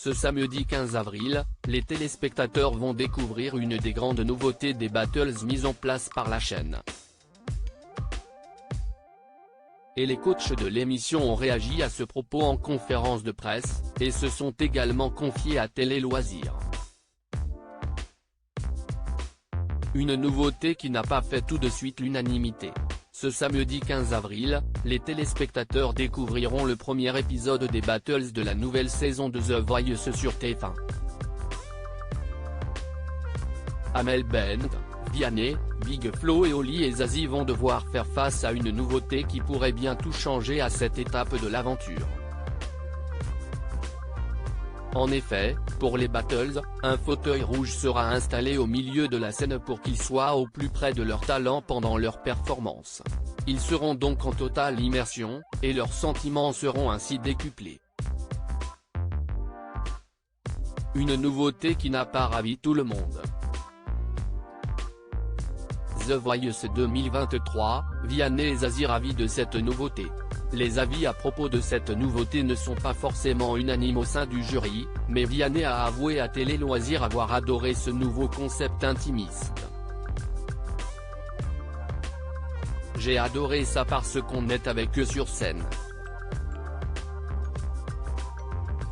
Ce samedi 15 avril, les téléspectateurs vont découvrir une des grandes nouveautés des battles mises en place par la chaîne. Et les coachs de l'émission ont réagi à ce propos en conférence de presse, et se sont également confiés à Télé Loisirs. Une nouveauté qui n'a pas fait tout de suite l'unanimité. Ce samedi 15 avril, les téléspectateurs découvriront le premier épisode des battles de la nouvelle saison de The Voice sur TF1. Amel Bent, Vianney, Big Flo et Oli et Zazie vont devoir faire face à une nouveauté qui pourrait bien tout changer à cette étape de l'aventure. En effet, pour les battles, un fauteuil rouge sera installé au milieu de la scène pour qu'ils soient au plus près de leur talent pendant leur performance. Ils seront donc en totale immersion, et leurs sentiments seront ainsi décuplés. Une nouveauté qui n'a pas ravi tout le monde. The Voice 2023, Vianney et Zazie ravis de cette nouveauté. Les avis à propos de cette nouveauté ne sont pas forcément unanimes au sein du jury, mais Vianney a avoué à Télé Loisirs avoir adoré ce nouveau concept intimiste. J'ai adoré ça parce qu'on est avec eux sur scène.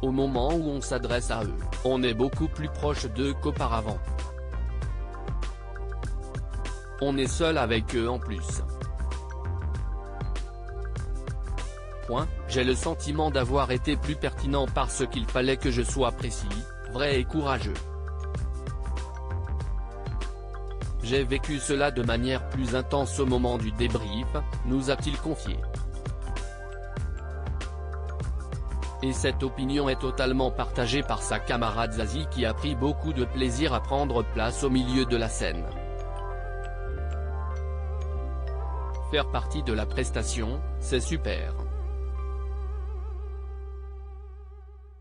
Au moment où on s'adresse à eux, on est beaucoup plus proche d'eux qu'auparavant. On est seul avec eux en plus. J'ai le sentiment d'avoir été plus pertinent parce qu'il fallait que je sois précis, vrai et courageux. J'ai vécu cela de manière plus intense au moment du débrief, nous a-t-il confié. Et cette opinion est totalement partagée par sa camarade Zazie qui a pris beaucoup de plaisir à prendre place au milieu de la scène. Faire partie de la prestation, c'est super.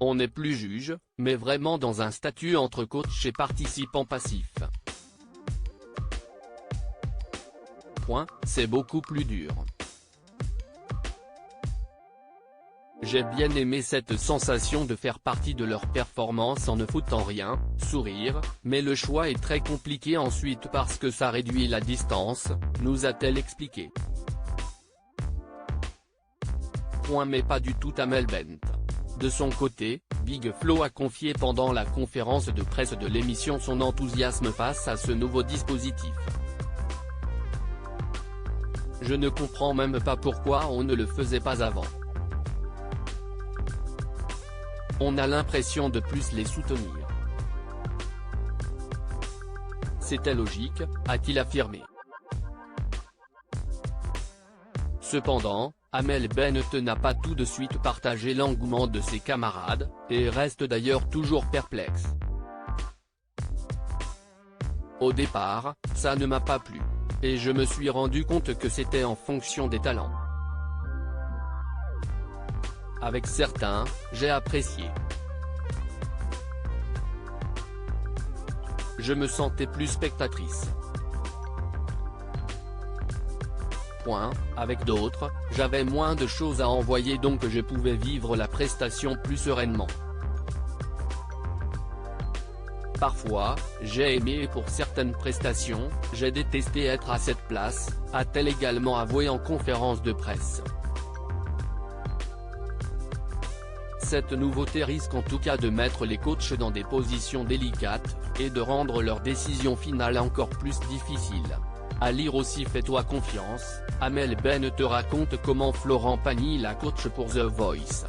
On n'est plus juge, mais vraiment dans un statut entre coach et participant passif. C'est beaucoup plus dur. J'ai bien aimé cette sensation de faire partie de leur performance en ne foutant rien, sourire, mais le choix est très compliqué ensuite parce que ça réduit la distance, nous a-t-elle expliqué. Mais pas du tout Amel Bent. De son côté, Big Flo a confié pendant la conférence de presse de l'émission son enthousiasme face à ce nouveau dispositif. Je ne comprends même pas pourquoi on ne le faisait pas avant. On a l'impression de plus les soutenir. C'était logique, a-t-il affirmé. Cependant, Amel Bent n'a pas tout de suite partagé l'engouement de ses camarades, et reste d'ailleurs toujours perplexe. Au départ, ça ne m'a pas plu. Et je me suis rendu compte que c'était en fonction des talents. Avec certains, j'ai apprécié. Je me sentais plus spectatrice. Avec d'autres, j'avais moins de choses à envoyer donc je pouvais vivre la prestation plus sereinement. Parfois, j'ai aimé et pour certaines prestations, j'ai détesté être à cette place, a-t-elle également avoué en conférence de presse. Cette nouveauté risque en tout cas de mettre les coachs dans des positions délicates, et de rendre leur décision finale encore plus difficile. À lire aussi Fais-toi confiance, Amel Bent te raconte comment Florent Pagny la coach pour The Voice.